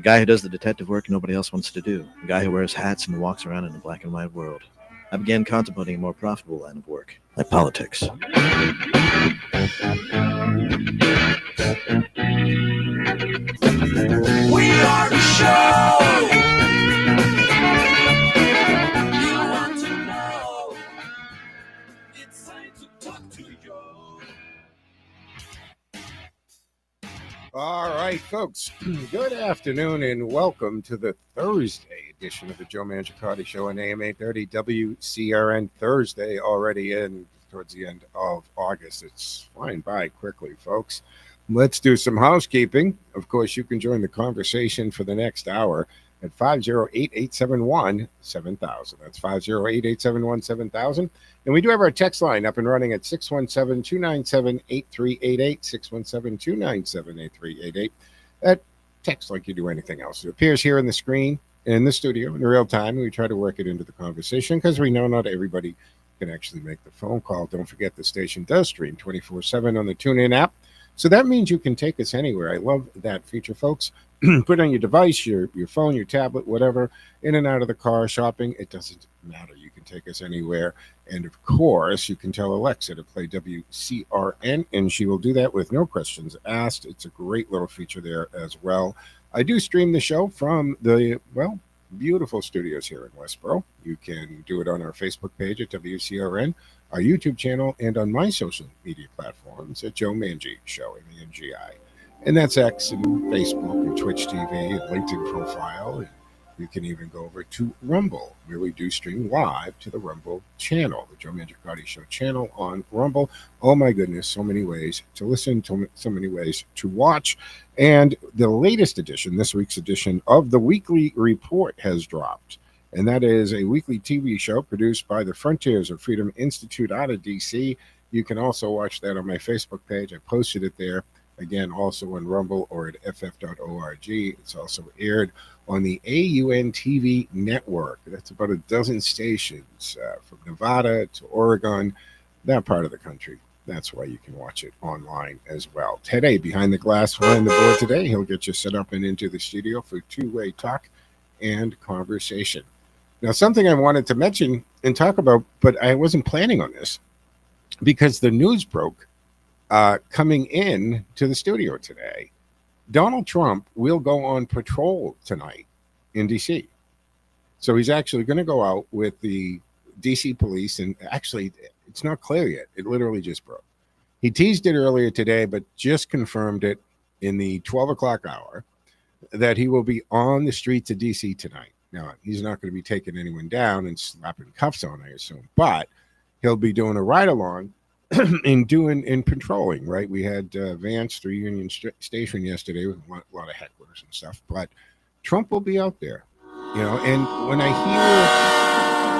guy who does the detective work nobody else wants to do. A guy who wears hats and walks around in a black and white world. I began contemplating a more profitable line of work, like politics. We are the show you want to know. It's time to talk to you. All right, folks. Good afternoon and welcome to the Thursday edition of the Joe Mangiacotti Show on AM 830 WCRN. Thursday already in towards the end of August. It's flying by quickly, folks. Let's do some housekeeping. Of course, you can join the conversation for the next hour at 508-871-7000. That's 508-871-7000. And we do have our text line up and running at 617-297-8388, 617-297-8388. That text like you do anything else. It appears here on the screen in the studio in real time. We try to work it into the conversation because we know not everybody can actually make the phone call. Don't forget the station does stream 24/7 on the TuneIn app. So that means you can take us anywhere. I love that feature, folks. Put on your device, your phone, your tablet, whatever, in and out of the car, shopping. It doesn't matter. You can take us anywhere. And, of course, you can tell Alexa to play WCRN, and she will do that with no questions asked. It's a great little feature there as well. I do stream the show from the, beautiful studios here in Westboro. You can do it on our Facebook page at WCRN, our YouTube channel, and on my social media platforms at Joe Mangi Show, M-E-N-G-I. And that's X and Facebook and Twitch TV and LinkedIn profile. And you can even go over to Rumble, where we do stream live to the Rumble channel, the Joe Mangiacotti Show channel on Rumble. Oh, my goodness, so many ways to listen, so many ways to watch. And the latest edition, this week's edition of the Weekly Report has dropped. And that is a weekly TV show produced by the Frontiers of Freedom Institute out of D.C. You can also watch that on my Facebook page. I posted it there. Again, also on Rumble or at ff.org. It's also aired on the AUN TV network. That's about a dozen stations from Nevada to Oregon, that part of the country. That's why you can watch it online as well. Ted A. behind the glass behind the board today. He'll get you set up and into the studio for two-way talk and conversation. Now, something I wanted to mention and talk about, but I wasn't planning on this because the news broke coming in to the studio today. Donald Trump will go on patrol tonight in D.C. So he's actually going to go out with the D.C. police, and actually, it's not clear yet. It literally just broke. He teased it earlier today, but just confirmed it in the 12 o'clock hour that he will be on the streets of D.C. tonight. Now, he's not going to be taking anyone down and slapping cuffs on, I assume, but he'll be doing a ride-along in patrolling, right? We had Vance through Union Station yesterday with a lot of hecklers and stuff, but Trump will be out there, and when I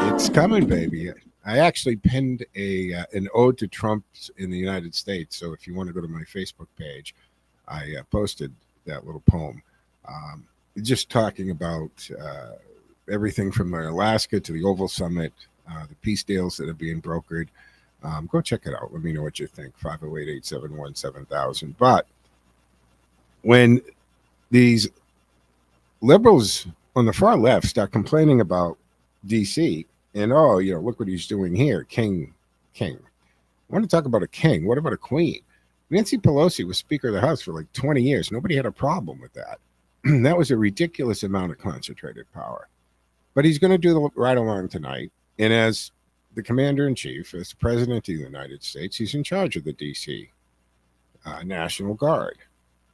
hear it's coming, baby, I actually penned an ode to Trump in the United States. So if you want to go to my Facebook page, I posted that little poem, just talking about everything from Alaska to the Oval Summit, the peace deals that are being brokered. Go check it out. Let me know what you think. 508-871-7000. But when these liberals on the far left start complaining about D.C. and, look what he's doing here, king. I want to talk about a king. What about a queen? Nancy Pelosi was Speaker of the House for like 20 years. Nobody had a problem with that. That was a ridiculous amount of concentrated power. But he's going to do the ride-along tonight. And as the commander-in-chief, as the president of the United States, he's in charge of the D.C. National Guard.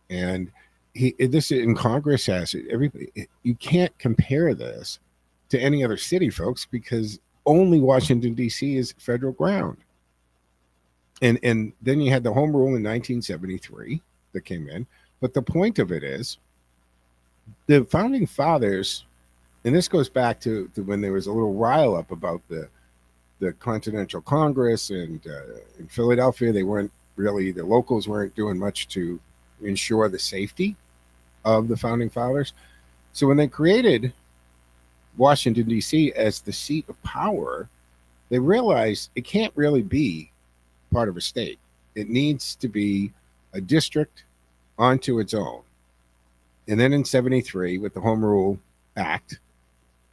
And this in Congress has it. Everybody, you can't compare this to any other city, folks, because only Washington, D.C. is federal ground. And then you had the home rule in 1973 that came in. But the point of it is the founding fathers, and this goes back to when there was a little rile up about the Continental Congress and in Philadelphia, the locals weren't doing much to ensure the safety of the founding fathers. So when they created Washington, D.C. as the seat of power, they realized it can't really be part of a state. It needs to be a district onto its own. And then in 73, with the Home Rule Act,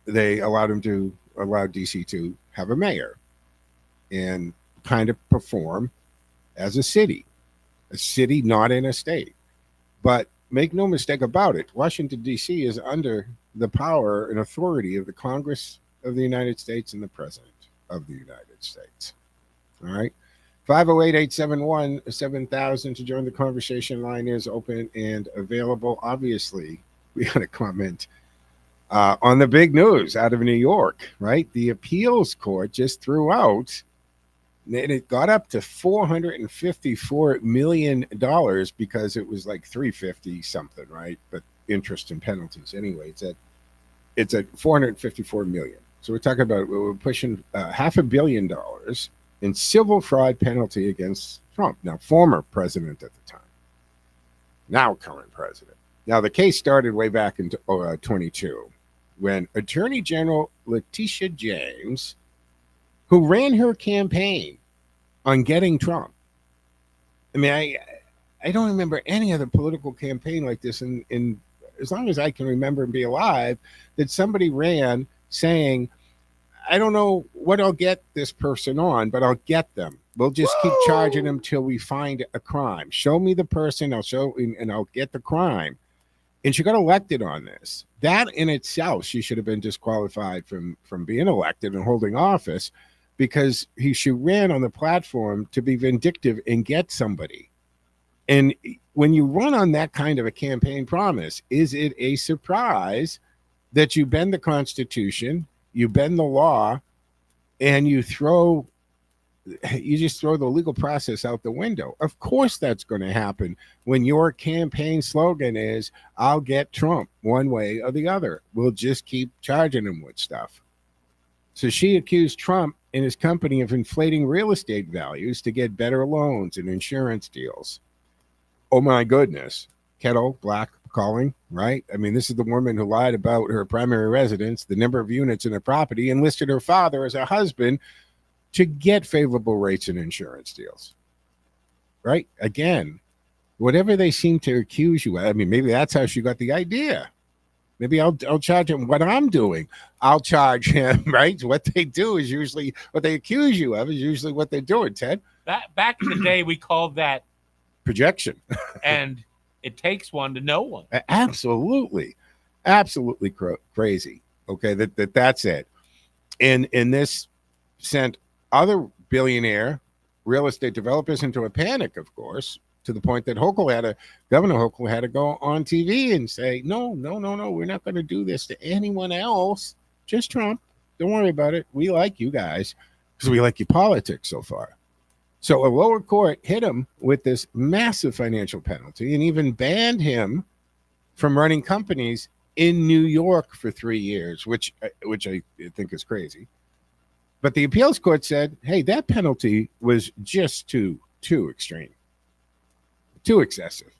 they allowed DC to have a mayor and kind of perform as a city not in a state. But make no mistake about it, Washington, D.C. is under the power and authority of the Congress of the United States and the President of the United States. All right. 508-871-7000 to join the conversation. Line is open and available. Obviously, we got a comment on the big news out of New York, right? The appeals court just threw out, and it got up to $454 million because it was like 350 something, right? But interest and penalties. Anyway, it's at $454 million. So we're pushing $500 million in civil fraud penalty against Trump. Now, former president at the time, now current president. Now, the case started way back in 22 when Attorney General Letitia James, who ran her campaign on getting Trump. I mean, I don't remember any other political campaign like this in as long as I can remember and be alive, that somebody ran saying, I don't know what I'll get this person on, but I'll get them. We'll just keep charging them till we find a crime. Show me the person, and I'll get the crime. And she got elected on this. That in itself, she should have been disqualified from being elected and holding office, because she ran on the platform to be vindictive and get somebody. And when you run on that kind of a campaign promise, is it a surprise that you bend the Constitution, you bend the law, and you just throw the legal process out the window? Of course that's going to happen when your campaign slogan is, I'll get Trump one way or the other. We'll just keep charging him with stuff. So she accused Trump and his company of inflating real estate values to get better loans and insurance deals. Oh my goodness. Kettle black calling, right? I mean, this is the woman who lied about her primary residence, the number of units in her property, and listed her father as a husband to get favorable rates and insurance deals. Right? Again, whatever they seem to accuse you of, I mean, maybe that's how she got the idea. Maybe I'll charge him what I'm doing. I'll charge him, right? What they do is usually, what they accuse you of is usually what they're doing, Ted. Back in the day, we called that projection. And it takes one to know one. Absolutely. Absolutely crazy. Okay, that's it. And this sent other billionaire real estate developers into a panic, of course, to the point that Governor Hochul had to go on TV and say, no, we're not going to do this to anyone else, just Trump. Don't worry about it. We like you guys because we like your politics so far. So a lower court hit him with this massive financial penalty and even banned him from running companies in New York for 3 years, which I think is crazy. But the appeals court said, hey, that penalty was just too extreme, too excessive,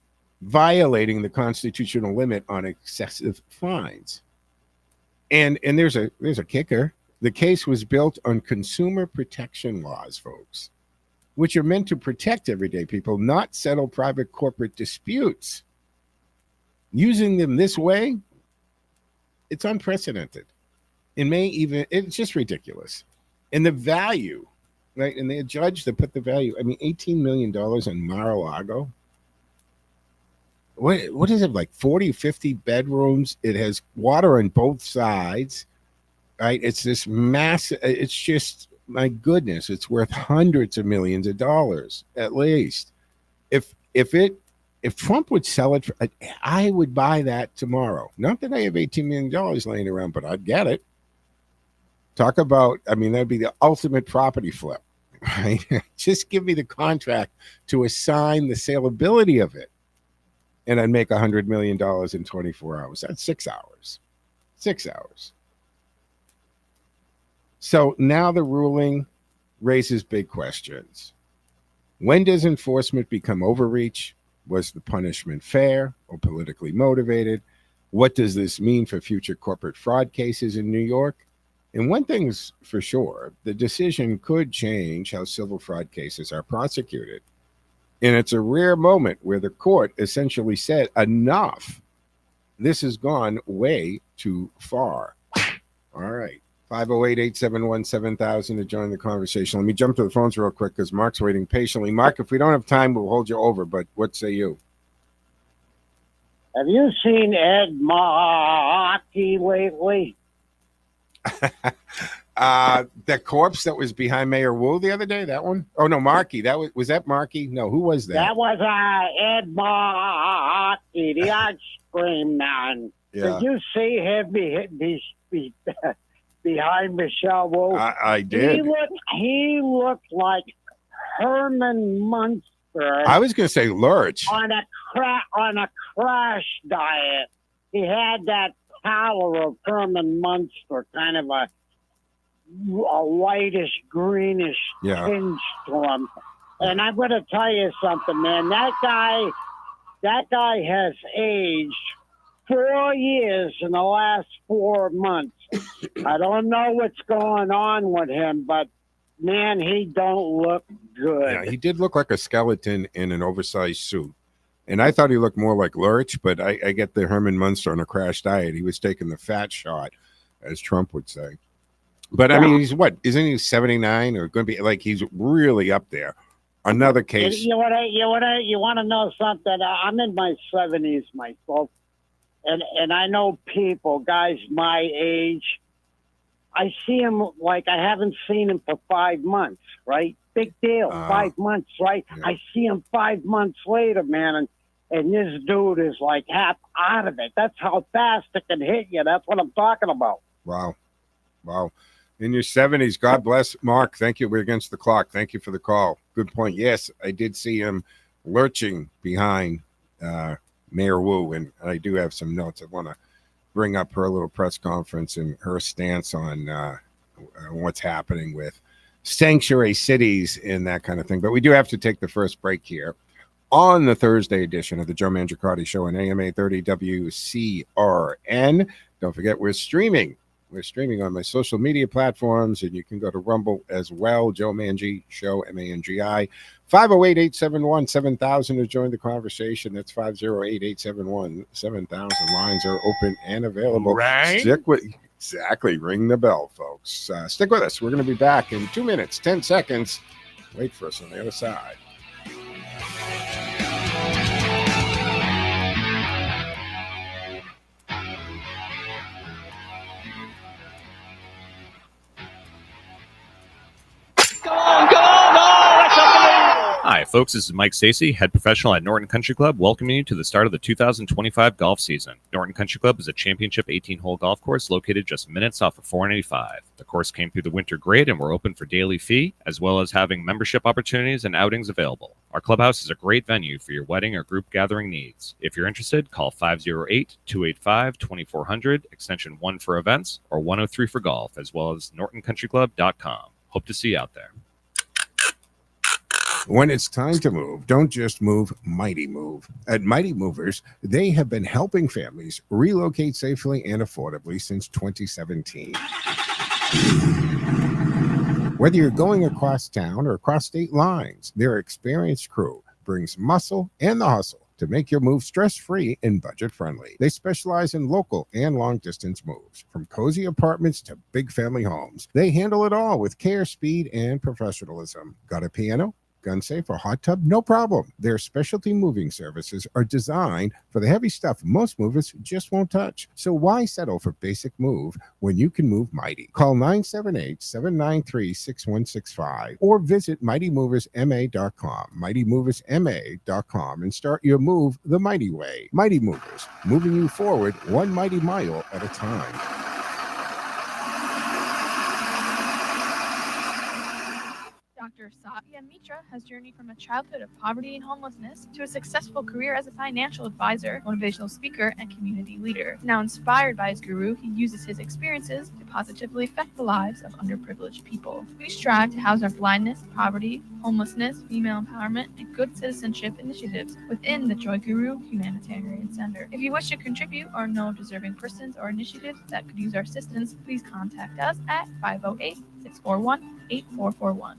violating the constitutional limit on excessive fines. And there's a kicker. The case was built on consumer protection laws, folks, which are meant to protect everyday people, not settle private corporate disputes. Using them this way, it's unprecedented. It's just ridiculous. And the value, right? And the judge that put the value, I mean, $18 million on Mar-a-Lago. What is it, like 40, 50 bedrooms? It has water on both sides, right? It's this massive, it's just, my goodness, it's worth hundreds of millions of dollars at least. If Trump would sell it, I would buy that tomorrow. Not that I have $18 million laying around, but I'd get it. Talk about, I mean, that'd be the ultimate property flip, right? Just give me the contract to assign the saleability of it, and I'd make $100 million in 24 hours. That's 6 hours. 6 hours. So now the ruling raises big questions. When does enforcement become overreach? Was the punishment fair or politically motivated? What does this mean for future corporate fraud cases in New York? And one thing's for sure, the decision could change how civil fraud cases are prosecuted. And it's a rare moment where the court essentially said enough This has gone way too far. All right. 508-871-7000 to join the conversation. Let me jump to the phones real quick because Mark's waiting patiently. Mark, if we don't have time, we'll hold you over, but what say you? Have you seen Ed Markey lately? The corpse that was behind Mayor Wu the other day, that one? Oh, no, Markey. Was that Markey? No, who was that? That was Ed Markey, the ice cream man. Yeah. Did you see him behind Michelle Wu? I did. He looked like Herman Munster. I was going to say Lurch. On a crash diet. He had that pallor of Herman Munster, kind of a whitish, greenish tinge to him. And I'm going to tell you something, man. That guy has aged 4 years in the last 4 months. I don't know what's going on with him, but man, he don't look good. Yeah, he did look like a skeleton in an oversized suit. And I thought he looked more like Lurch, but I get the Herman Munster on a crash diet. He was taking the fat shot, as Trump would say. But I mean, he's what? Isn't he 79 or going to be like he's really up there? Another case. You want to know something? I'm in my 70s myself, and I know people, guys my age. I see him like I haven't seen him for 5 months, right? Big deal, 5 months, right? Yeah. I see him 5 months later, man, and this dude is like half out of it. That's how fast it can hit you. That's what I'm talking about. Wow. In your 70s, God bless. Mark, thank you. We're against the clock. Thank you for the call. Good point. Yes, I did see him lurching behind Mayor Wu, and I do have some notes. I want to bring up her little press conference and her stance on what's happening with sanctuary cities and that kind of thing. But we do have to take the first break here on the Thursday edition of the Joe Mangiacotti Show on AM 830 WCRN. Don't forget, we're streaming. We're streaming on my social media platforms, and you can go to Rumble as well. Joe Mangi Show, Mangi. 508-871-7000 to join the conversation. That's 508-871-7000. Lines are open and available. Right. Stick with exactly. Ring the bell, folks. Stick with us. We're going to be back in 2 minutes, 10 seconds. Wait for us on the other side. Hi, folks. This is Mike Stacey, head professional at Norton Country Club, welcoming you to the start of the 2025 golf season. Norton Country Club is a championship 18-hole golf course located just minutes off of 485. The course came through the winter grade, and we're open for daily fee, as well as having membership opportunities and outings available. Our clubhouse is a great venue for your wedding or group gathering needs. If you're interested, call 508-285-2400, extension 1 for events, or 103 for golf, as well as nortoncountryclub.com. Hope to see you out there. When it's time to move, don't just move, Mighty Move. At Mighty Movers, they have been helping families relocate safely and affordably since 2017. Whether you're going across town or across state lines, their experienced crew brings muscle and the hustle to make your move stress-free and budget-friendly. They specialize in local and long-distance moves, from cozy apartments to big family homes. They handle it all with care, speed, and professionalism. Got a piano, gun safe, or hot tub? No problem. Their specialty moving services are designed for the heavy stuff most movers just won't touch. So why settle for basic move when you can move mighty? Call 978-793-6165 or visit mightymoversma.com, mightymoversma.com, and start your move the mighty way. Mighty Movers, moving you forward one mighty mile at a time. Dr. Satya Mitra has journeyed from a childhood of poverty and homelessness to a successful career as a financial advisor, motivational speaker, and community leader. Now inspired by his guru, he uses his experiences to positively affect the lives of underprivileged people. We strive to house our blindness, poverty, homelessness, female empowerment, and good citizenship initiatives within the Joy Guru Humanitarian Center. If you wish to contribute or know of deserving persons or initiatives that could use our assistance, please contact us at 508-641-8441.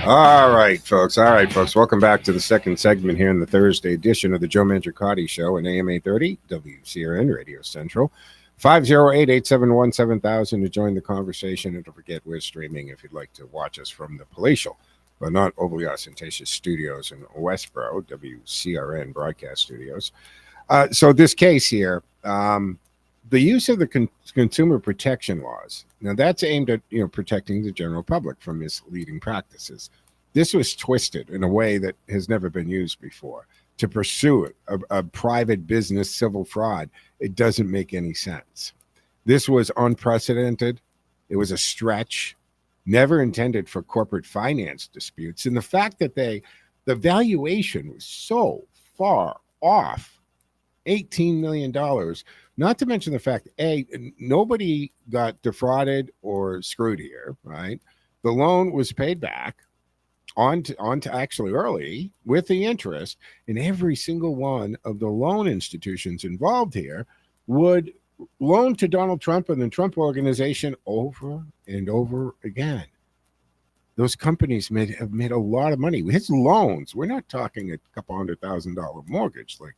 All right, folks. Welcome back to the second segment here in the Thursday edition of the Joe Mangiacotti Show on AM 830 WCRN Radio Central. 508-871-7000 to join the conversation. And don't forget, we're streaming if you'd like to watch us from the palatial, but not overly ostentatious studios in Westboro, WCRN broadcast studios. So this case here, the use of the consumer protection laws. Now that's aimed at protecting the general public from misleading practices. This was twisted in a way that has never been used before to pursue a private business civil fraud. It doesn't make any sense. This was unprecedented. It was a stretch, never intended for corporate finance disputes. And the fact that the valuation was so far off, $18 million, not to mention the fact, nobody got defrauded or screwed here, right? The loan was paid back on to actually early with the interest, and every single one of the loan institutions involved here would loan to Donald Trump and the Trump organization over and over again. Those companies have made a lot of money. His loans, we're not talking a couple $100,000 mortgage like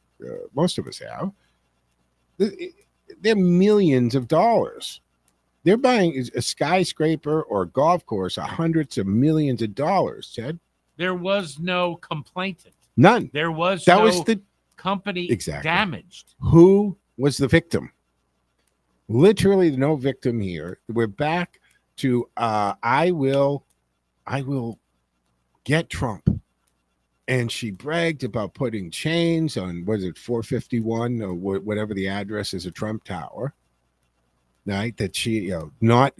most of us have. They're millions of dollars. They're buying a skyscraper or a golf course, hundreds of millions of dollars, Ted. There was no complainant. None. There was that no was the company exactly damaged. Who was the victim? Literally no victim here. We're back to I will get Trump. And she bragged about putting chains on, was it 451 or whatever the address is, a Trump Tower. Right, that she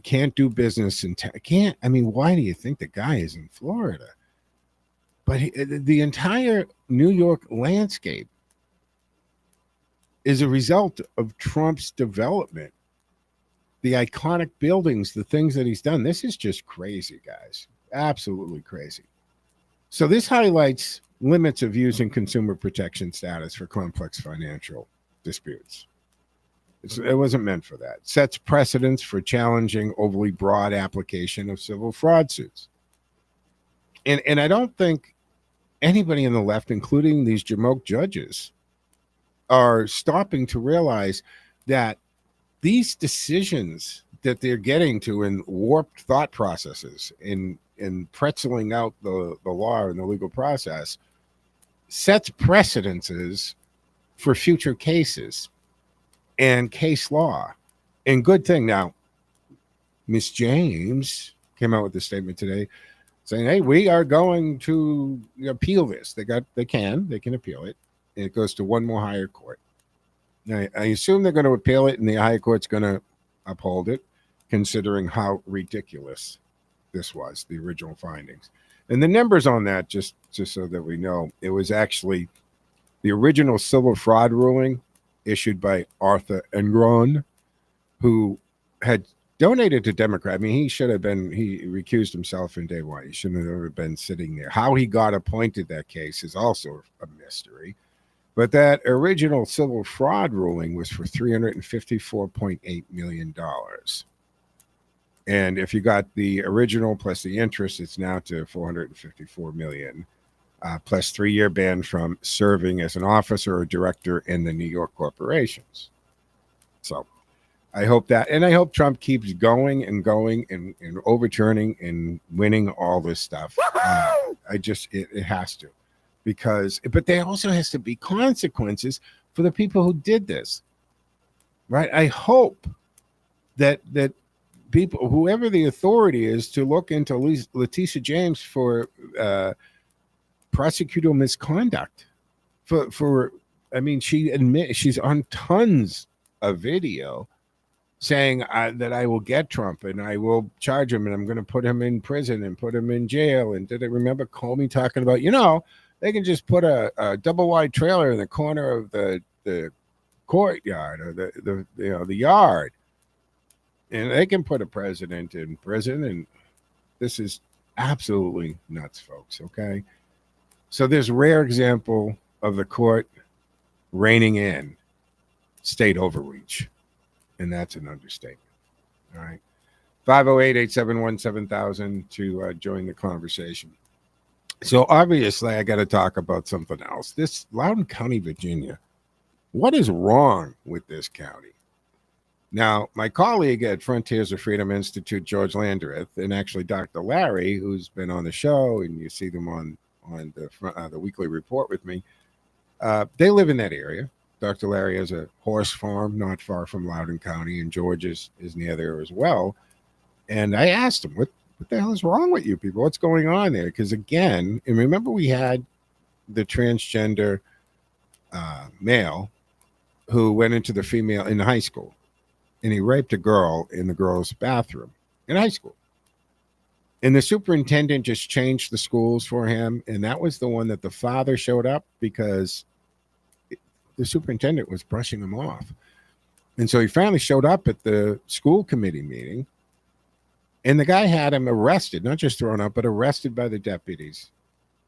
can't do business and can't. I mean, why do you think the guy is in Florida? But the entire New York landscape is a result of Trump's development. The iconic buildings, the things that he's done. This is just crazy, guys. Absolutely crazy. So this highlights limits of using consumer protection status for complex financial disputes. It wasn't meant for that. Sets precedents for challenging overly broad application of civil fraud suits. And I don't think anybody in the left, including these jamoke judges, are stopping to realize that these decisions that they're getting to in warped thought processes, in pretzeling out the law and the legal process, sets precedences for future cases and case law. And good thing now, Miss James came out with a statement today saying, hey, we are going to appeal this. They can appeal it. And it goes to one more higher court. Now, I assume they're going to appeal it and the higher court's going to uphold it, considering how ridiculous this was, the original findings. And the numbers on that, just so that we know, it was actually the original civil fraud ruling issued by Arthur Engron, who had donated to Democrat. I mean, he recused himself in day one. He shouldn't have ever been sitting there. How he got appointed that case is also a mystery. But that original civil fraud ruling was for $354.8 million. And if you got the original plus the interest, it's now to $454 million. Plus 3-year ban from serving as an officer or director in the New York corporations. So I hope that, and I hope Trump keeps going and overturning and winning all this stuff. It has to, but there also has to be consequences for the people who did this, right? I hope that people, whoever the authority is, to look into Letitia James for prosecutorial misconduct. She's on tons of video saying that I will get Trump and I will charge him and I'm going to put him in prison and put him in jail. And did I remember Comey talking about, they can just put a double wide trailer in the corner of the courtyard or the yard, and they can put a president in prison. And this is absolutely nuts, folks. Okay. So there's a rare example of the court reining in state overreach, and that's an understatement. All right. 508-871-7000 to join the conversation. So obviously, I got to talk about something else. This Loudoun County, Virginia. What is wrong with this county? Now, my colleague at Frontiers of Freedom Institute, George Landereth, and actually Dr. Larry, who's been on the show, and you see them on the weekly report with me. They live in that area. Dr. Larry has a horse farm not far from Loudoun County, and George is near there as well. And I asked him, what the hell is wrong with you people? What's going on there? Because again, and remember we had the transgender male who went into the female in high school, and he raped a girl in the girl's bathroom in high school. And the superintendent just changed the schools for him. And that was the one that the father showed up because the superintendent was brushing him off. And so he finally showed up at the school committee meeting. And the guy had him arrested, not just thrown up, but arrested by the deputies.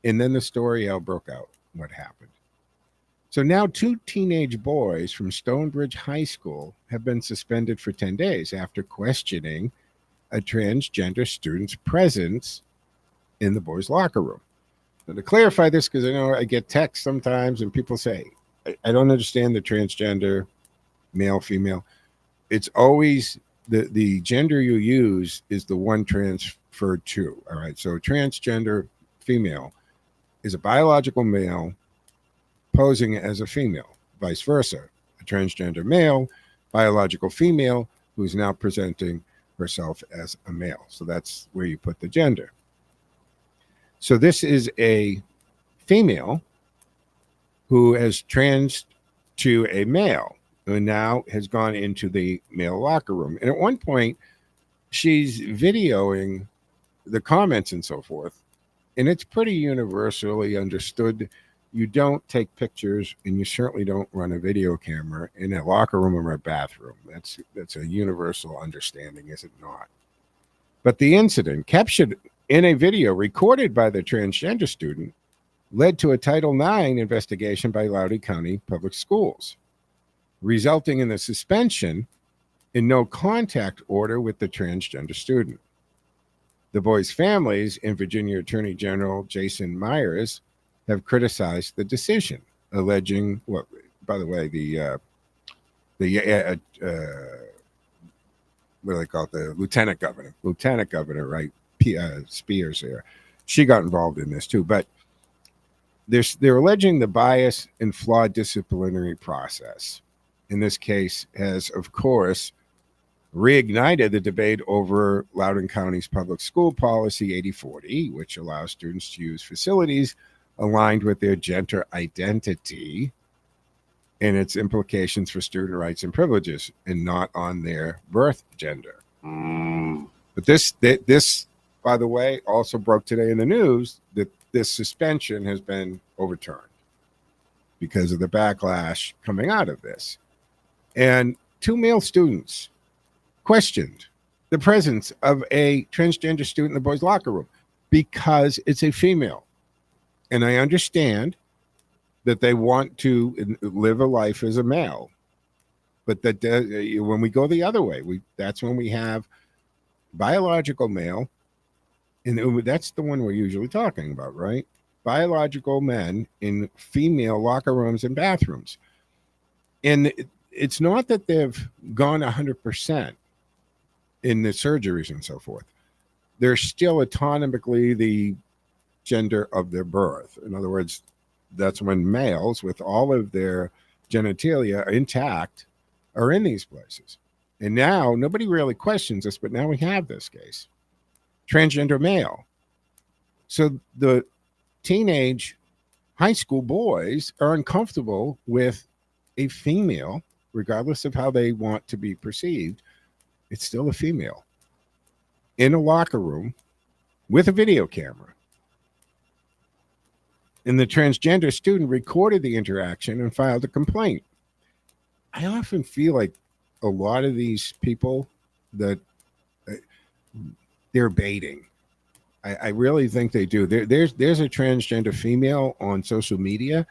And then the story all broke out, what happened. So now 2 teenage boys from Stonebridge High School have been suspended for 10 days after questioning a transgender student's presence in the boys' locker room. Now, to clarify this, because I know I get texts sometimes and people say, I don't understand the transgender, male, female. It's always the gender you use is the one transferred to. All right. So transgender female is a biological male posing as a female, vice versa. A transgender male, biological female, who's now presenting herself as a male. So that's where you put the gender. So this is a female who has trans to a male who now has gone into the male locker room. And at one point, she's videoing the comments and so forth. And it's pretty universally understood. You don't take pictures, and you certainly don't run a video camera in a locker room or a bathroom. That's a universal understanding, is it not? But the incident, captured in a video recorded by the transgender student, led to a Title IX investigation by Loudoun County Public Schools, resulting in the suspension and no contact order with the transgender student. The boys' families and Virginia Attorney General Jason Myers have criticized the decision, alleging, well, by the way, what do they call it? The lieutenant governor, right? Spears there. She got involved in this too, but they're alleging the bias and flawed disciplinary process. In this case, has of course reignited the debate over Loudoun County's public school policy 8040, which allows students to use facilities aligned with their gender identity and its implications for student rights and privileges, and not on their birth gender. But this, by the way, also broke today in the news that this suspension has been overturned because of the backlash coming out of this. And 2 male students questioned the presence of a transgender student in the boys' locker room because it's a female. And I understand that they want to live a life as a male, but that when we go the other way, that's when we have biological male, and that's the one we're usually talking about, right? Biological men in female locker rooms and bathrooms. And it's not that they've gone 100% in the surgeries and so forth. They're still autonomically the gender of their birth. In other words, that's when males with all of their genitalia intact are in these places. And now nobody really questions this, but now we have this case. Transgender male. So the teenage high school boys are uncomfortable with a female, regardless of how they want to be perceived. It's still a female in a locker room with a video camera. And the transgender student recorded the interaction and filed a complaint. I often feel like a lot of these people that they're baiting. I really think they do. There's a transgender female on social media,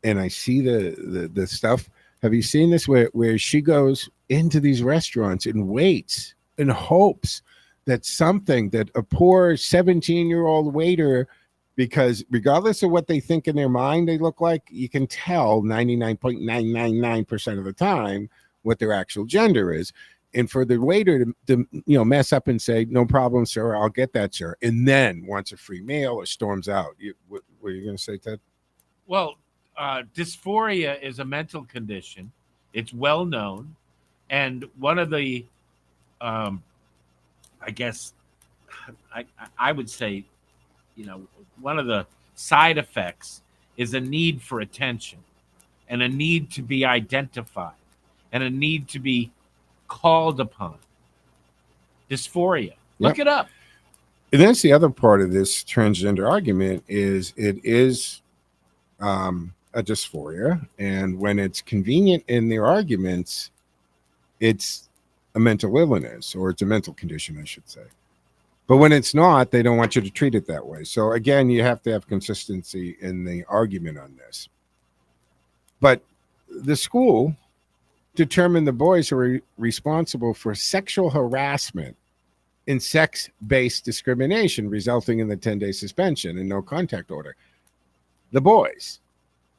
and I see the stuff. Have you seen this where she goes into these restaurants and waits and hopes that a poor 17-year-old waiter because regardless of what they think in their mind they look like, you can tell 99.999% of the time what their actual gender is. And for the waiter to mess up and say, no problem, sir, I'll get that, sir, and then wants a free meal or storms out. What are you going to say, Ted? Well, dysphoria is a mental condition. It's well known. And one of the, I guess, I would say, one of the side effects is a need for attention and a need to be identified and a need to be called upon. Dysphoria. Look it up. And that's the other part of this transgender argument is it is a dysphoria. And when it's convenient in their arguments, it's a mental illness, or it's a mental condition, I should say. But when it's not, they don't want you to treat it that way. So again, you have to have consistency in the argument on this. But the school determined the boys were responsible for sexual harassment and sex-based discrimination, resulting in the 10-day suspension and no contact order. The boys.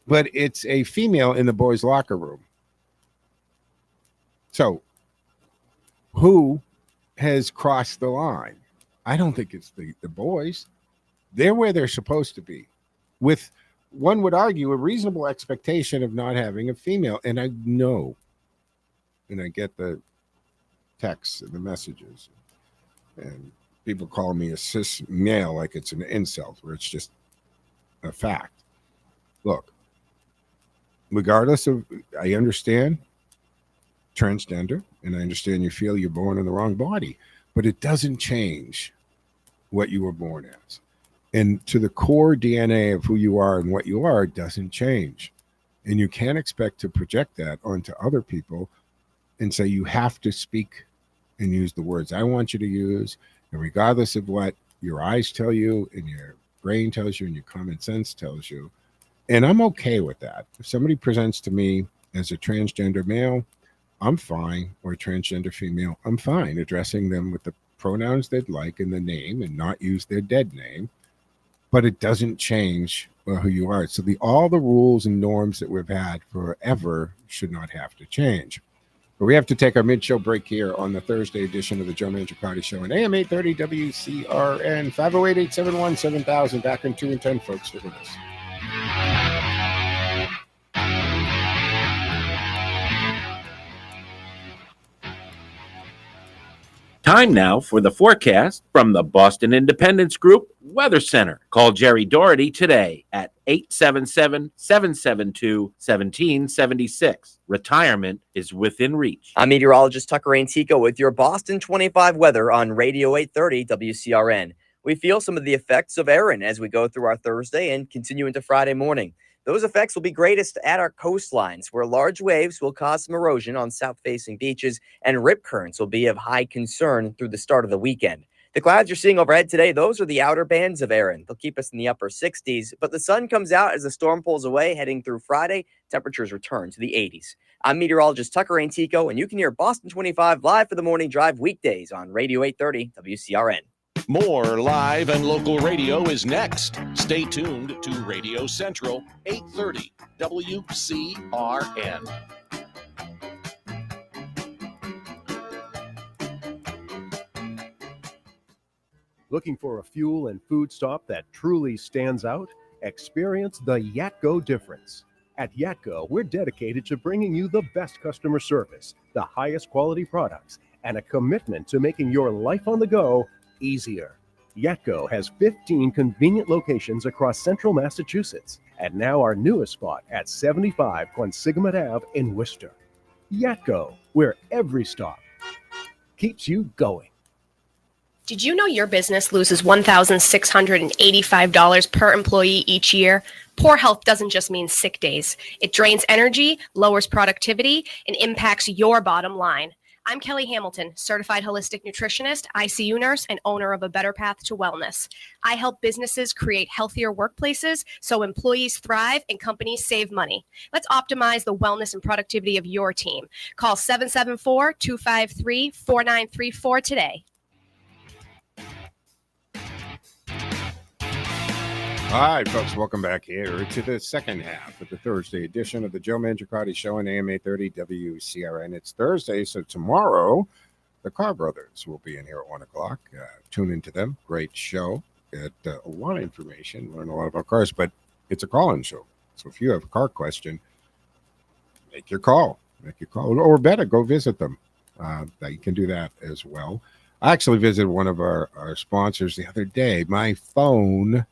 But it's a female in the boys' locker room. So who has crossed the line? I don't think it's the boys. They're where they're supposed to be, with, one would argue, a reasonable expectation of not having a female. And I know, and I get the texts and the messages, and people call me a cis male like it's an insult, where it's just a fact. Look, regardless of, I understand transgender, and I understand you feel you're born in the wrong body, but it doesn't change what you were born as. And to the core DNA of who you are and what you are doesn't change. And you can't expect to project that onto other people and say you have to speak and use the words I want you to use. And regardless of what your eyes tell you and your brain tells you and your common sense tells you. And I'm okay with that. If somebody presents to me as a transgender male, I'm fine, or a transgender female, I'm fine addressing them with the pronouns they'd like in the name and not use their dead name. But it doesn't change who you are. So all the rules and norms that we've had forever should not have to change. But we have to take our mid-show break here on the Thursday edition of the Joe Mangiacotti Show on AM 830 WCRN, 508-871-7000. Back in 2 and 10, folks. Stick with us. Time now for the forecast from the Boston Independence Group Weather Center. Call Jerry Doherty today at 877-772-1776. Retirement is within reach. I'm meteorologist Tucker Antico with your Boston 25 weather on Radio 830 WCRN. We feel some of the effects of Erin as we go through our Thursday and continue into Friday morning. Those effects will be greatest at our coastlines, where large waves will cause some erosion on south-facing beaches, and rip currents will be of high concern through the start of the weekend. The clouds you're seeing overhead today, those are the outer bands of Erin. They'll keep us in the upper 60s, but the sun comes out as the storm pulls away, heading through Friday. Temperatures return to the 80s. I'm meteorologist Tucker Antico, and you can hear Boston 25 live for the morning drive weekdays on Radio 830 WCRN. More live and local radio is next. Stay tuned to Radio Central 830 WCRN. Looking for a fuel and food stop that truly stands out? Experience the Yatco difference. At Yatco, we're dedicated to bringing you the best customer service, the highest quality products, and a commitment to making your life on the go easier. Yatco has 15 convenient locations across central Massachusetts, and now our newest spot at 75 Quonsigamut Ave in Worcester. Yatco, where every stop keeps you going. Did you know your business loses $1,685 per employee each year? Poor health doesn't just mean sick days. It drains energy, lowers productivity, and impacts your bottom line. I'm Kelly Hamilton, certified holistic nutritionist, ICU nurse, and owner of A Better Path to Wellness. I help businesses create healthier workplaces so employees thrive and companies save money. Let's optimize the wellness and productivity of your team. Call 774-253-4934 today. All right, folks, welcome back here to the second half of the Thursday edition of the Joe Mangiacotti Show on AM 830 WCRN. It's Thursday, so tomorrow the Carr Brothers will be in here at 1 o'clock. Tune into them. Great show. Get a lot of information, learn a lot about cars, but it's a call-in show. So if you have a car question, make your call. Or better, go visit them. You can do that as well. I actually visited one of our sponsors the other day. My phone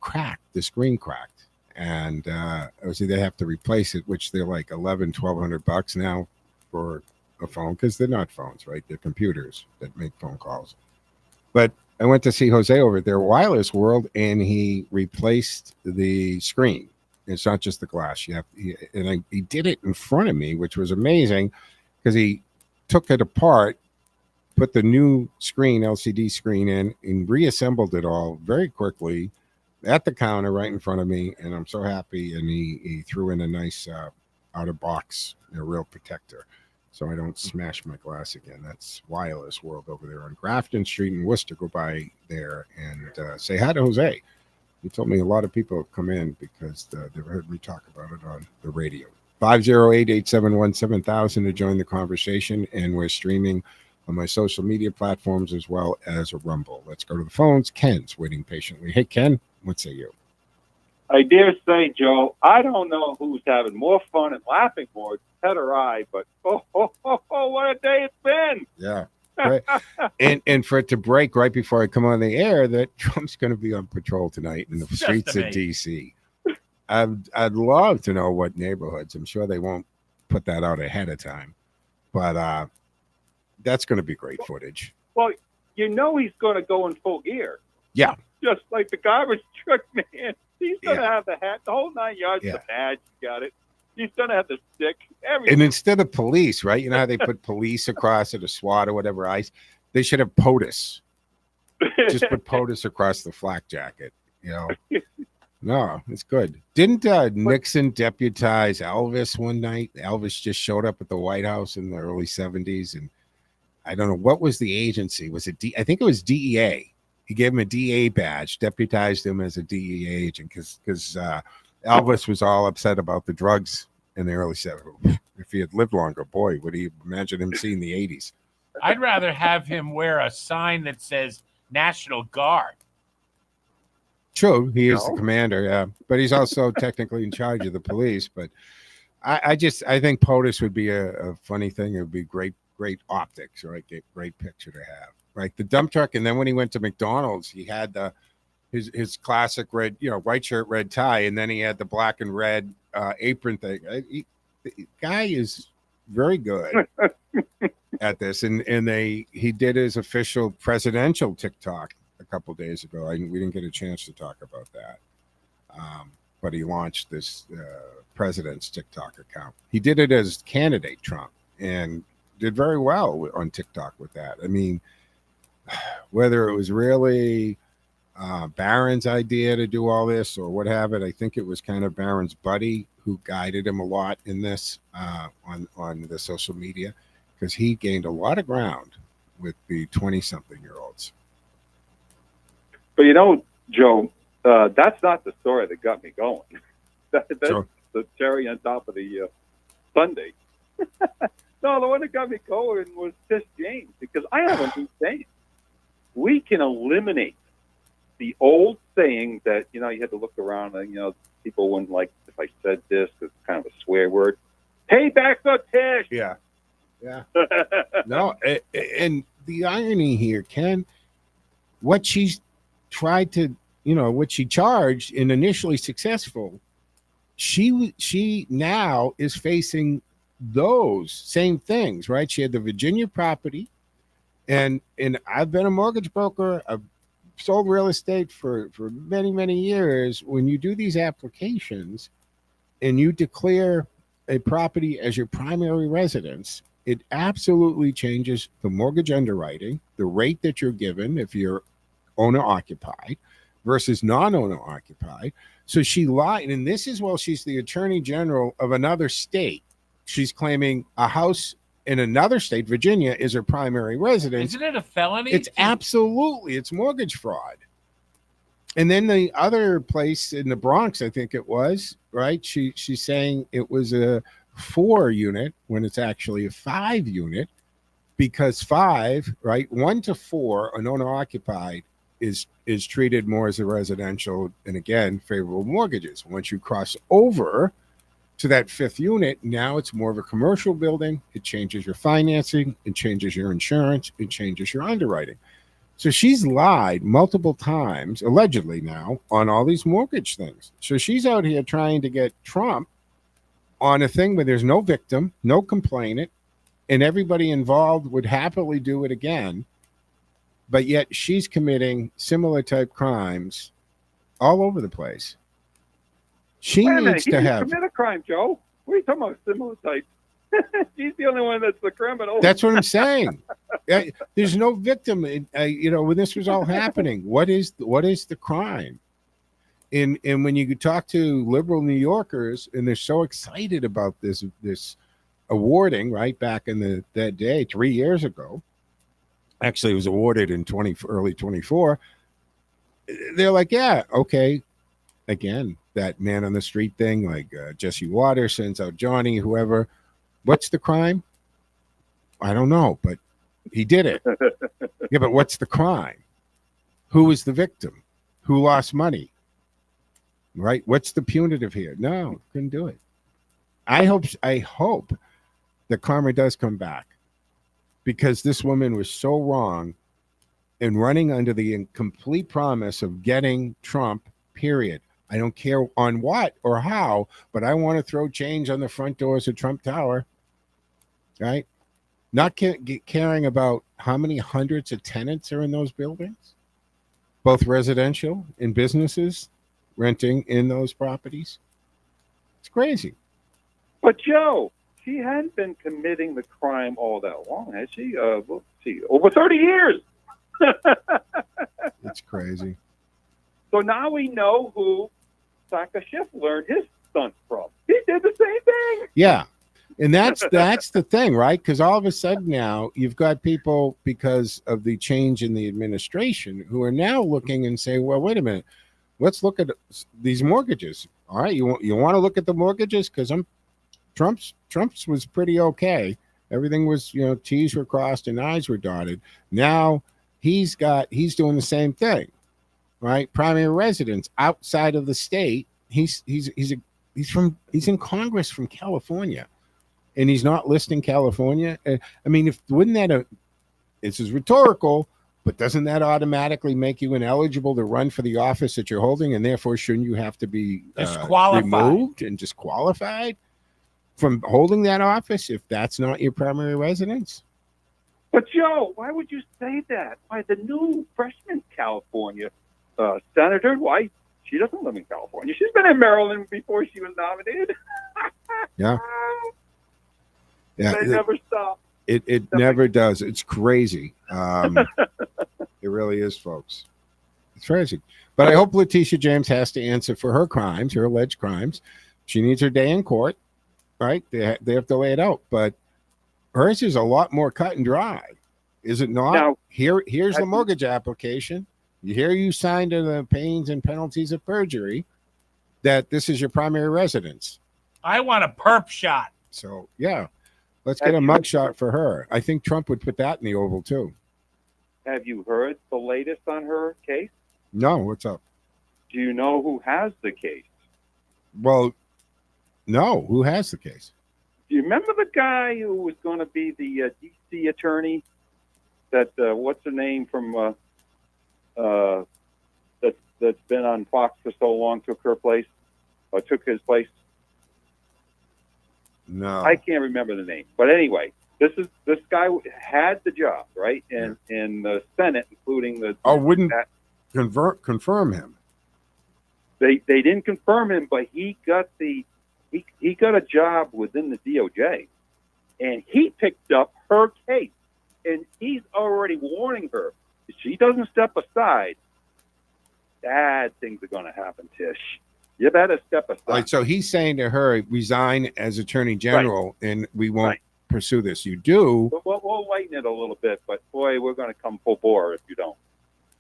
cracked, the screen cracked, and obviously they have to replace it, which they're like $1,200 now for a phone, because they're not phones, right? They're computers that make phone calls. But I went to see Jose over at their Wireless World, and he replaced the screen. It's not just the glass. He did it in front of me, which was amazing, because he took it apart, put the new screen, LCD screen in, and reassembled it all very quickly at the counter right in front of me. And I'm so happy. And he threw in a nice out of box, real protector, so I don't smash my glass again. That's Wireless World over there on Grafton Street in Worcester. Go by there and say hi to Jose. He told me a lot of people have come in because they've heard me talk about it on the radio. 508-871-7000 to join the conversation. And we're streaming on my social media platforms as well as a Rumble. Let's go to the phones. Ken's waiting patiently. Hey, Ken, what say you? I dare say, Joe, I don't know who's having more fun and laughing more, Ted or I, but what a day it's been. Yeah. Right. and for it to break right before I come on the air that Trump's going to be on patrol tonight in the streets of D.C. I'd love to know what neighborhoods. I'm sure they won't put that out ahead of time, but that's going to be great footage. Well, he's going to go in full gear. Yeah. Just like the garbage truck man. He's going to have the hat, the whole 9 yards, the badge, got it. He's going to have the stick, everything. And instead of police, right? You know how they put police across it, or SWAT or whatever, ICE? They should have POTUS. Just put POTUS across the flak jacket, No, it's good. Didn't Nixon deputize Elvis one night? Elvis just showed up at the White House in the early 70s, and I don't know, what was the agency? Was it I think it was DEA. He gave him a DEA badge, deputized him as a DEA agent, because Elvis was all upset about the drugs in the early 70s. If he had lived longer, boy, would he imagine him seeing the 80s. I'd rather have him wear a sign that says National Guard. True, he is the commander, yeah, but he's also technically in charge of the police. But I think POTUS would be a funny thing. It would be great optics, right? Great picture to have, right? The dump truck, and then when he went to McDonald's, he had his classic red, white shirt, red tie, and then he had the black and red apron thing. The guy is very good at this, and he did his official presidential TikTok a couple days ago. We didn't get a chance to talk about that, but he launched this president's TikTok account. He did it as candidate Trump and did very well on TikTok with that. I mean, whether it was really Barron's idea to do all this or what have it, I think it was kind of Barron's buddy who guided him a lot in this on the social media, because he gained a lot of ground with the 20-something-year-olds. But Joe, that's not the story that got me going. That's Sure. the cherry on top of the sundae. No, the one that got me going was just James, because I have a new saying. We can eliminate the old saying that, you had to look around and, people wouldn't like if I said this because it's kind of a swear word. Pay back the tish. Yeah. Yeah. No, and the irony here, Ken, what she's tried to, what she charged and initially successful, she now is facing those same things, right? She had the Virginia property, and I've been a mortgage broker. I've sold real estate for many, many years. When you do these applications and you declare a property as your primary residence, it absolutely changes the mortgage underwriting, the rate that you're given if you're owner occupied versus non-owner occupied. So she lied, and this is while she's the attorney general of another state. She's claiming a house in another state, Virginia, is her primary residence. Isn't it a felony? It's absolutely, it's mortgage fraud. And then the other place in the Bronx, I think it was, right? She's saying it was a 4 unit when it's actually a 5 unit, because 5, right, 1 to 4, an owner occupied is treated more as a residential, and again, favorable mortgages. Once you cross over to that 5th unit, now it's more of a commercial building. It changes your financing, it changes your insurance, it changes your underwriting. So she's lied multiple times, allegedly now, on all these mortgage things. So she's out here trying to get Trump on a thing where there's no victim, no complainant, and everybody involved would happily do it again. But yet she's committing similar type crimes all over the place. She Wait a minute, needs he to didn't have. commit a crime, Joe. What are you talking about? Similar type. She's the only one that's the criminal. That's what I'm saying. There's no victim. When this was all happening, what is the crime? And when you talk to liberal New Yorkers, and they're so excited about this awarding, right, back in that day 3 years ago. Actually, it was awarded in early 24. They're like, yeah, okay. Again, that man on the street thing, like Jesse Waters sends out Johnny, whoever. What's the crime? I don't know, but he did it. Yeah, but what's the crime? Who was the victim? Who lost money? Right? What's the punitive here? No, couldn't do it. I hope that karma does come back, because this woman was so wrong in running under the complete promise of getting Trump, period. I don't care on what or how, but I want to throw change on the front doors of Trump Tower, right? Not caring about how many hundreds of tenants are in those buildings, both residential and businesses renting in those properties. It's crazy. But Joe, she hadn't been committing the crime all that long, has she? Let's see, over 30 years. It's crazy. So now we know who Saka Schiff learned his stunt from. He did the same thing. Yeah. And that's the thing, right? Because all of a sudden now you've got people, because of the change in the administration, who are now looking and saying, well, wait a minute, let's look at these mortgages. All right, you want to look at the mortgages? Because Trump's was pretty okay. Everything was, T's were crossed and I's were dotted. Now he's doing the same thing, right? Primary residence outside of the state. He's in Congress from California, and he's not listing California. I mean, this is rhetorical, but doesn't that automatically make you ineligible to run for the office that you're holding, and therefore shouldn't you have to be removed and disqualified from holding that office if that's not your primary residence? But Joe, why would you say that? Why, the new freshman California senator? Why, she doesn't live in California. She's been in Maryland before she was nominated. Yeah. They never stop. It never does. It's crazy. It really is, folks. It's crazy. But I hope Letitia James has to answer for her crimes, her alleged crimes. She needs her day in court, right? They have to lay it out. But hers is a lot more cut and dry, is it not? Now, here's the mortgage application. Here you signed to the pains and penalties of perjury that this is your primary residence. I want a perp shot. So, yeah, let's get a mugshot for her. I think Trump would put that in the Oval, too. Have you heard the latest on her case? No, what's up? Do you know who has the case? Well, no, who has the case? Do you remember the guy who was going to be the D.C. attorney? That what's her name from that's been on Fox for so long, took his place? No, I can't remember the name. But anyway, this guy had the job, right? In the Senate, including the wouldn't confirm him. They didn't confirm him, but he got he got a job within the DOJ, and he picked up her case, and he's already warning her if she doesn't step aside, bad things are going to happen, Tish. You better step aside. All right, so he's saying to her, resign as Attorney General, and we won't pursue this. You do. We'll lighten it a little bit, but boy, we're going to come full bore if you don't.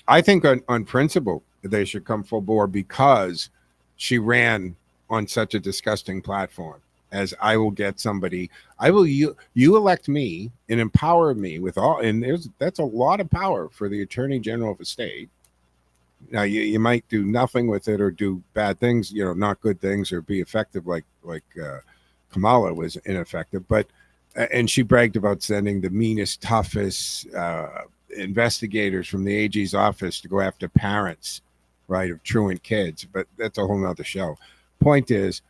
I think on principle, they should come full bore because she ran on such a disgusting platform. As I will get somebody, you elect me and empower me with all, and that's a lot of power for the Attorney General of a state. Now you might do nothing with it or do bad things, not good things, or be effective like Kamala was ineffective. But and she bragged about sending the meanest, toughest investigators from the AG's office to go after parents, right, of truant kids. But that's a whole nother show. Point is,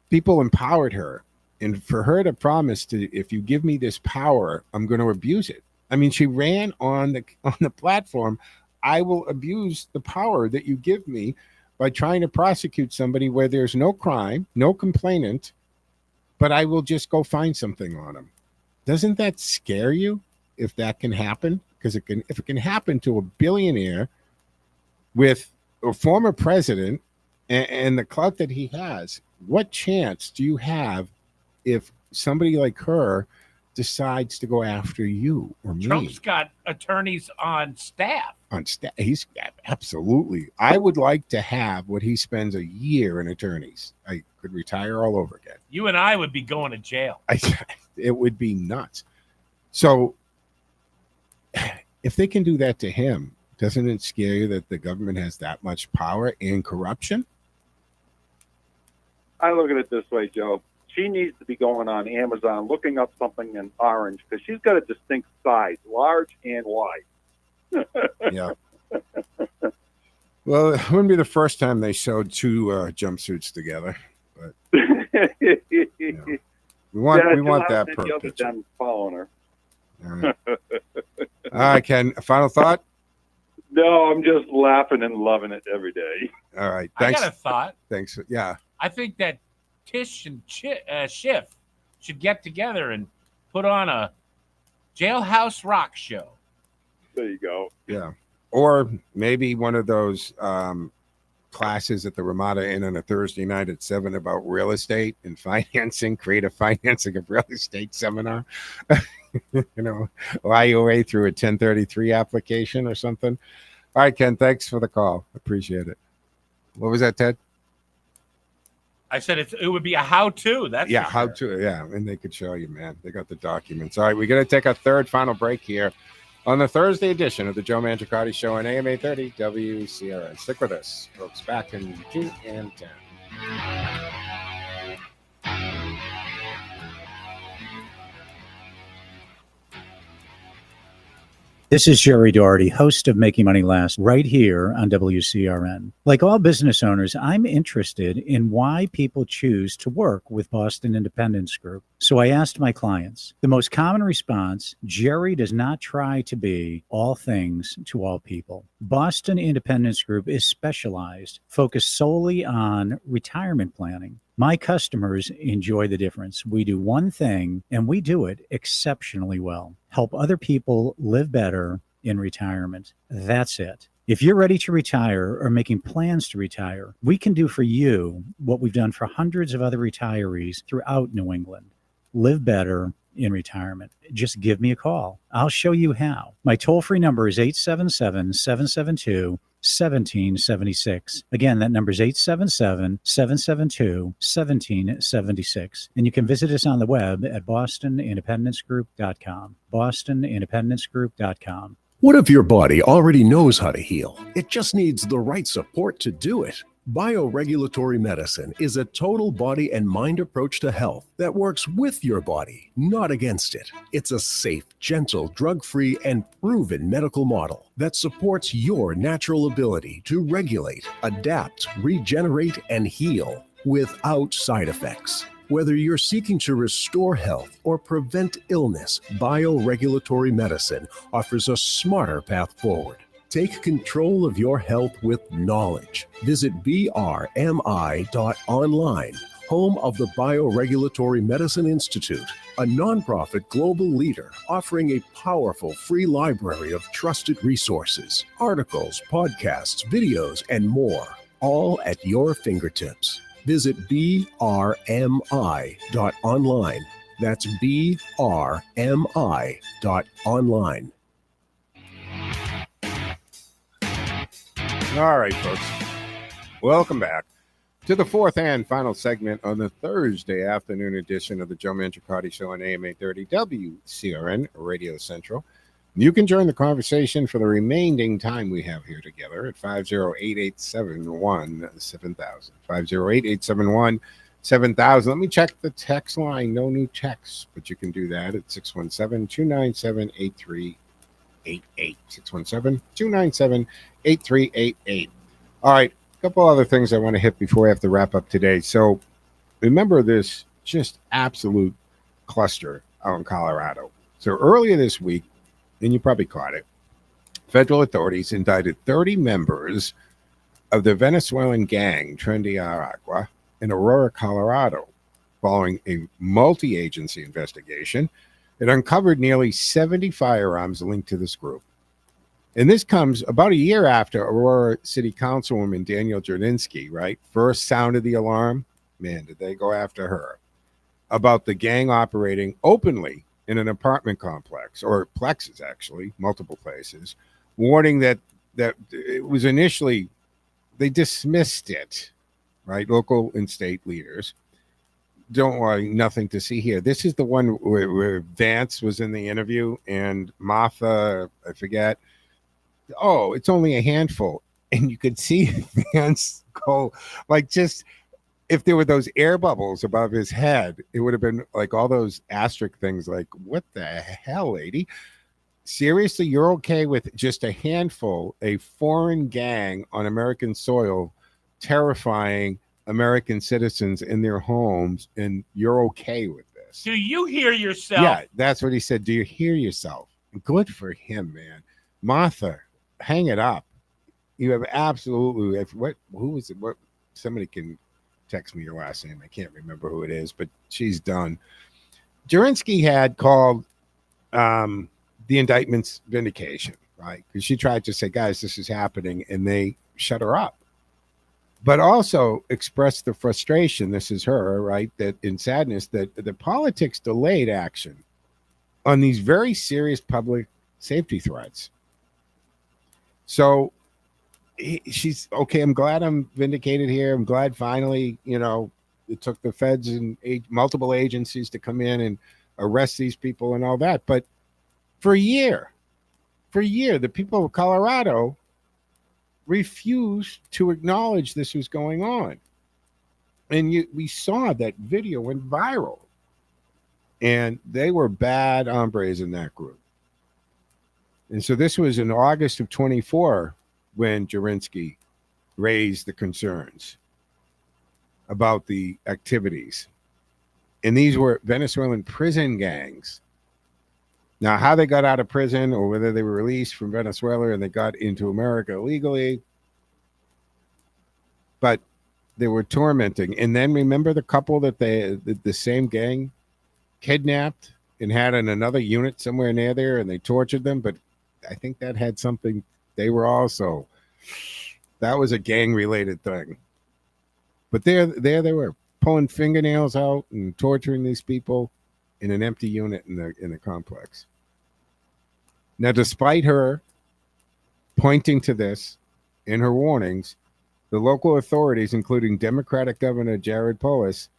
people empowered her, and for her to promise to, if you give me this power, I'm going to abuse it. I mean, she ran on the platform, I will abuse the power that you give me by trying to prosecute somebody where there's no crime, no complainant, but I will just go find something on them. Doesn't that scare you if that can happen? Because if it can happen to a billionaire with a former president and the clout that he has, what chance do you have if somebody like her decides to go after you or me? Trump's got attorneys on staff. He's absolutely. I would like to have what he spends a year in attorneys. I could retire all over again. You and I would be going to jail. It would be nuts. So if they can do that to him, doesn't it scare you that the government has that much power and corruption? I look at it this way, Joe. She needs to be going on Amazon, looking up something in orange, because she's got a distinct size, large and wide. Yeah. Well, it wouldn't be the first time they showed two jumpsuits together. But we want that purpose. Done following her. All right, Ken. A final thought? No, I'm just laughing and loving it every day. All right. Thanks. I got a thought. Thanks. Yeah. I think that Tish and Schiff should get together and put on a jailhouse rock show. There you go. Yeah. Or maybe one of those classes at the Ramada Inn on a Thursday night at 7 about real estate and financing, creative financing of real estate seminar. Lie your way through a 1033 application or something. All right, Ken, thanks for the call. Appreciate it. What was that, Ted? I said it would be a how-to. That's yeah, how-to. Yeah, and they could show you, man. They got the documents. All right, we're going to take a third final break here on the Thursday edition of the Joe Mangiacotti Show on AM 830 WCRN. Stick with us, folks. Back in 2 and 10. This is Jerry Doherty, host of Making Money Last, right here on WCRN. Like all business owners, I'm interested in why people choose to work with Boston Independence Group. So I asked my clients. The most common response, Jerry does not try to be all things to all people. Boston Independence Group is specialized, focused solely on retirement planning. My customers enjoy the difference. We do one thing, and we do it exceptionally well. Help other people live better in retirement. That's it. If you're ready to retire or making plans to retire, we can do for you what we've done for hundreds of other retirees throughout New England. Live better in retirement. Just give me a call. I'll show you how. My toll-free number is 877-772-1776. Again, that number is 877-772-1776. And you can visit us on the web at bostonindependencegroup.com. bostonindependencegroup.com. What if your body already knows how to heal? It just needs the right support to do it. Bioregulatory medicine is a total body and mind approach to health that works with your body, not against it. It's a safe, gentle, drug-free, and proven medical model that supports your natural ability to regulate, adapt, regenerate, and heal without side effects. Whether you're seeking to restore health or prevent illness, bioregulatory medicine offers a smarter path forward. Take control of your health with knowledge. Visit brmi.online, home of the Bioregulatory Medicine Institute, a nonprofit global leader offering a powerful free library of trusted resources, articles, podcasts, videos, and more, all at your fingertips. Visit brmi.online. That's brmi.online. All right, folks. Welcome back to the fourth and final segment on the Thursday afternoon edition of the Joe Mangiacotti Show on AM 830 WCRN Radio Central. You can join the conversation for the remaining time we have here together at 508-871-7000. 508-871-7000. Let me check the text line. No new texts, but you can do that at 617-297-8388. 617-297-8388. All right, a couple other things I want to hit before I have to wrap up today. So remember this just absolute cluster out in Colorado. So earlier this week, and you probably caught it, federal authorities indicted 30 members of the Venezuelan gang Transgender in Aurora, Colorado. Following a multi-agency investigation, it uncovered nearly 70 firearms linked to this group. And this comes about a year after Aurora City Councilwoman Danielle Jerninsky, right, first sounded the alarm. Man, did they go after her about the gang operating openly in an apartment complex, or plexes actually, multiple places, warning that it was initially, they dismissed it, right? Local and state leaders. Don't worry, nothing to see here. This is the one where Vance was in the interview and Martha, I forget, oh, it's only a handful. And you could see Vance go, like, just, if there were those air bubbles above his head, it would have been like all those asterisk things, like, what the hell, lady? Seriously, you're okay with just a handful, a foreign gang on American soil terrifying American citizens in their homes, and you're okay with this? Do you hear yourself? Yeah, that's what he said. Do you hear yourself? Good for him, man. Martha, hang it up. You have absolutely, who was it? What, somebody can text me your last name. I can't remember who it is, but she's done. Jerninsky had called the indictments vindication, right? Because she tried to say, guys, this is happening, and they shut her up. But also expressed the frustration, this is her, right, that in sadness that the politics delayed action on these very serious public safety threats. So she's okay. I'm glad I'm vindicated here. I'm glad finally, it took the feds and multiple agencies to come in and arrest these people and all that. But for a year, the people of Colorado refused to acknowledge this was going on. And we saw that video went viral. And they were bad hombres in that group. And so this was in August of 24 when Jerninsky raised the concerns about the activities. And these were Venezuelan prison gangs. Now, how they got out of prison or whether they were released from Venezuela and they got into America illegally, but they were tormenting. And then remember the couple that the same gang kidnapped and had in another unit somewhere near there, and they tortured them, but I think that had something, they were also, that was a gang-related thing. But there they were, pulling fingernails out and torturing these people in an empty unit in the complex. Now, despite her pointing to this in her warnings, the local authorities, including Democratic Governor Jared Polis,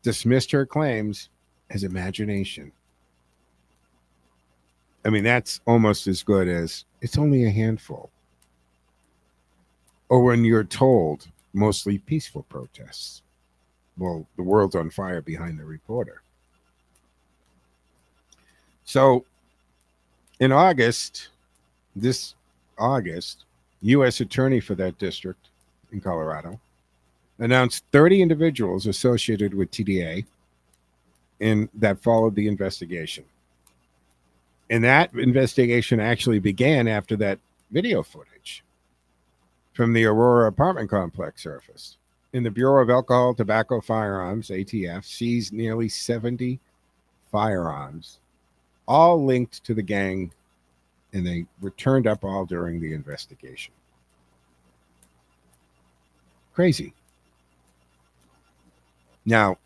dismissed her claims as imagination. I mean, that's almost as good as it's only a handful. Or when you're told mostly peaceful protests. Well, the world's on fire behind the reporter. So in this August, U.S. Attorney for that district in Colorado announced 30 individuals associated with TDA, and that followed the investigation. And that investigation actually began after that video footage from the Aurora apartment complex surfaced. And the Bureau of Alcohol, Tobacco, Firearms, ATF, seized nearly 70 firearms, all linked to the gang, and they were turned up all during the investigation. Crazy. Now,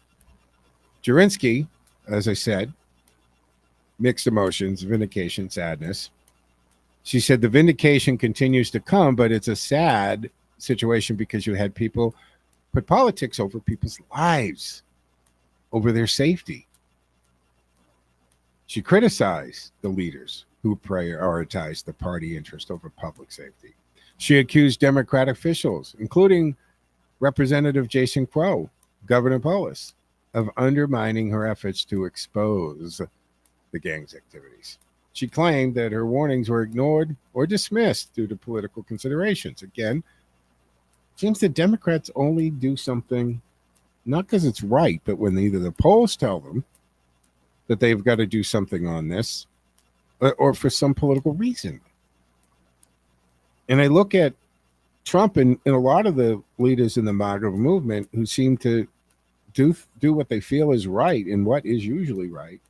Jerninsky, as I said, mixed emotions, vindication, sadness. She said the vindication continues to come, but it's a sad situation because you had people put politics over people's lives, over their safety. She criticized the leaders who prioritized the party interest over public safety. She accused Democratic officials, including Representative Jason Crow, Governor Polis, of undermining her efforts to expose the gang's activities. She claimed that her warnings were ignored or dismissed due to political considerations. Again, seems the Democrats only do something not because it's right, but when either the polls tell them that they've got to do something on this or for some political reason. And I look at Trump and a lot of the leaders in the MAGA movement who seem to do what they feel is right and what is usually right,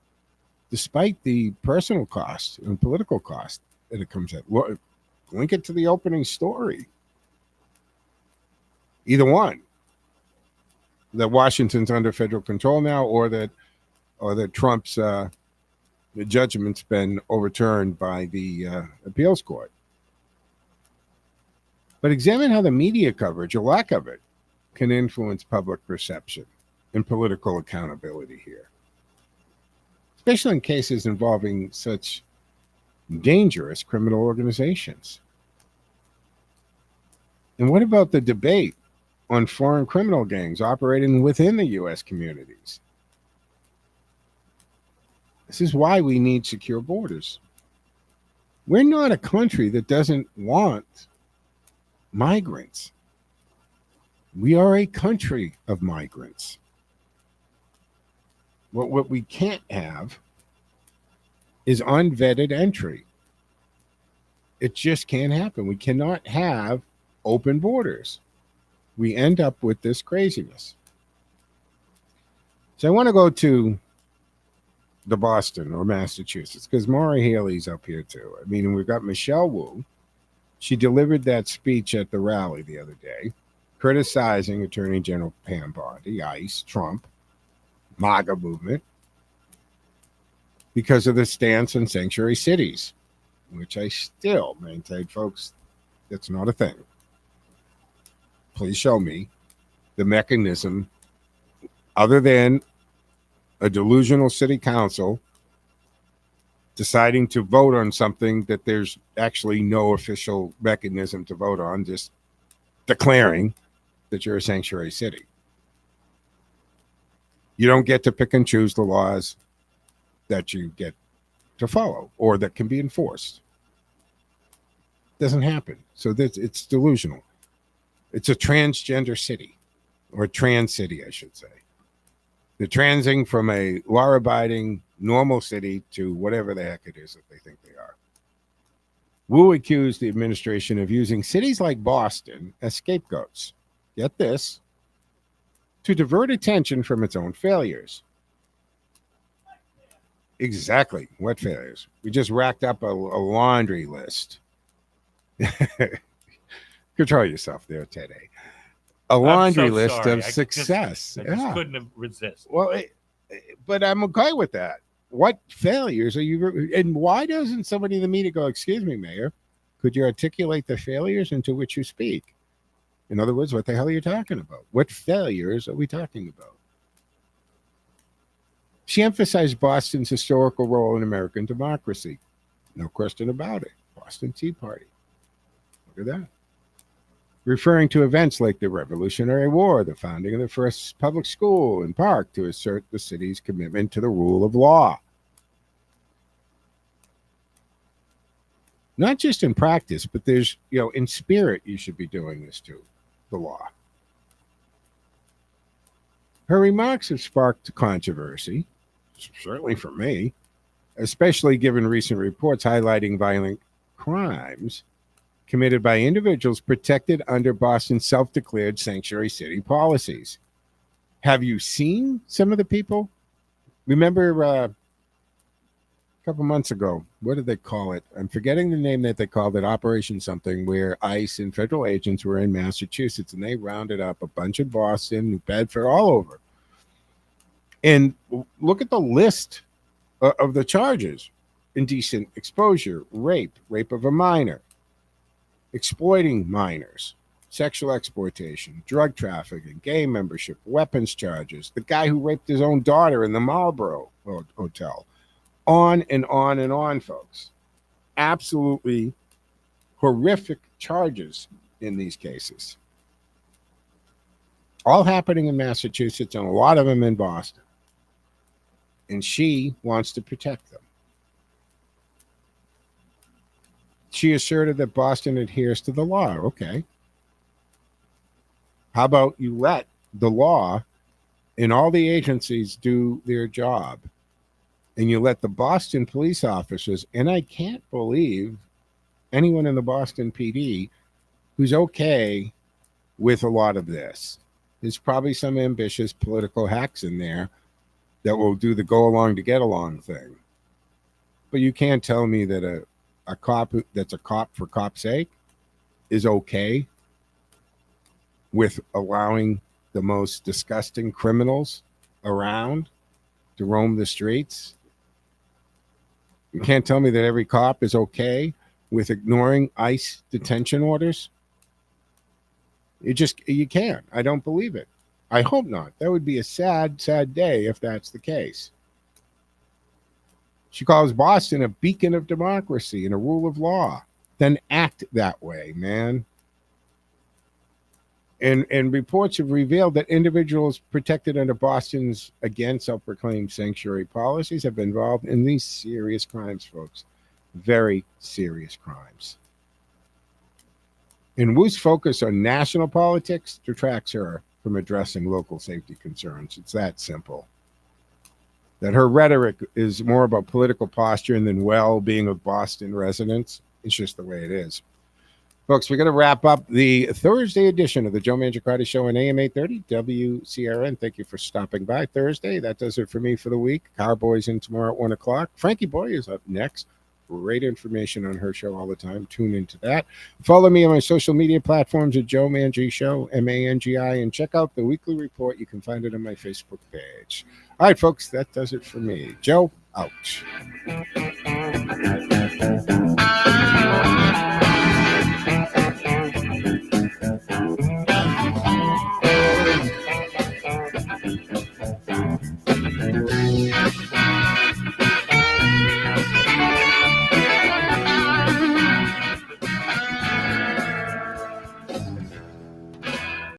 despite the personal cost and political cost that it comes at. Link it to the opening story. Either one. That Washington's under federal control now, or that Trump's the judgment's been overturned by the appeals court. But examine how the media coverage, or lack of it, can influence public perception and political accountability here, especially in cases involving such dangerous criminal organizations. And what about the debate on foreign criminal gangs operating within the U.S. communities? This is why we need secure borders. We're not a country that doesn't want migrants. We are a country of migrants. What we can't have is unvetted entry. It just can't happen. We cannot have open borders. We end up with this craziness. So I want to go to the Boston or Massachusetts because Maura Healey's up here too. I mean, we've got Michelle Wu. She delivered that speech at the rally the other day, criticizing Attorney General Pam Bondi, ICE, Trump, MAGA movement, because of the stance on sanctuary cities, which I still maintain, folks, that's not a thing. Please show me the mechanism other than a delusional city council deciding to vote on something that there's actually no official mechanism to vote on, just declaring that you're a sanctuary city. You don't get to pick and choose the laws that you get to follow or that can be enforced. Doesn't happen. So it's delusional. It's a transgender city, or a trans city, I should say. They're transing from a law-abiding, normal city to whatever the heck it is that they think they are. Wu accused the administration of using cities like Boston as scapegoats. Get this, to divert attention from its own failures. Exactly. What failures? We just racked up a laundry list. Control yourself there, Teddy. A laundry list of success. I just couldn't resist. Well, but I'm okay with that. What failures are you? And why doesn't somebody in the media go, excuse me, Mayor, could you articulate the failures into which you speak? In other words, what the hell are you talking about? What failures are we talking about? She emphasized Boston's historical role in American democracy. No question about it. Boston Tea Party. Look at that. Referring to events like the Revolutionary War, the founding of the first public school and park to assert the city's commitment to the rule of law. Not just in practice, but there's, in spirit, you should be doing this too, the law. Her remarks have sparked controversy, certainly for me, especially given recent reports highlighting violent crimes committed by individuals protected under Boston's self-declared sanctuary city policies. Have you seen some of the people? Remember a couple months ago, what did they call it? I'm forgetting the name that they called it, Operation something, where ICE and federal agents were in Massachusetts, and they rounded up a bunch in Boston, New Bedford, all over. And look at the list of the charges. indecent exposure, rape of a minor, exploiting minors, sexual exploitation, drug trafficking, gang membership, weapons charges, the guy who raped his own daughter in the Marlboro Hotel, on and on and on, folks. Absolutely horrific charges in these cases. All happening in Massachusetts and a lot of them in Boston. And she wants to protect them. She asserted that Boston adheres to the law. Okay. How about you let the law and all the agencies do their job, and you let the Boston police officers, and I can't believe anyone in the Boston PD who's okay with a lot of this. There's probably some ambitious political hacks in there that will do the go along to get along thing. But you can't tell me that a cop that's a cop for cop's sake is okay with allowing the most disgusting criminals around to roam the streets. You can't tell me that every cop is okay with ignoring ICE detention orders. You can't. I don't believe it. I hope not. That would be a sad, sad day if that's the case. She calls Boston a beacon of democracy and a rule of law. Then act that way, man. And reports have revealed that individuals protected under Boston's again self-proclaimed sanctuary policies have been involved in these serious crimes, folks. Very serious crimes. And Wu's focus on national politics detracts her from addressing local safety concerns. It's that simple. That her rhetoric is more about political posture than well-being of Boston residents. It's just the way it is. Folks, we're going to wrap up the Thursday edition of the Joe Mangiacotti Show on AM 830 WCRN. Thank you for stopping by Thursday. That does it for me for the week. Cowboys in tomorrow at 1 o'clock. Frankie Boy is up next. Great information on her show all the time. Tune into that. Follow me on my social media platforms at Joe Mangi Show, MANGI, and check out the weekly report. You can find it on my Facebook page. All right, folks, that does it for me. Joe, out.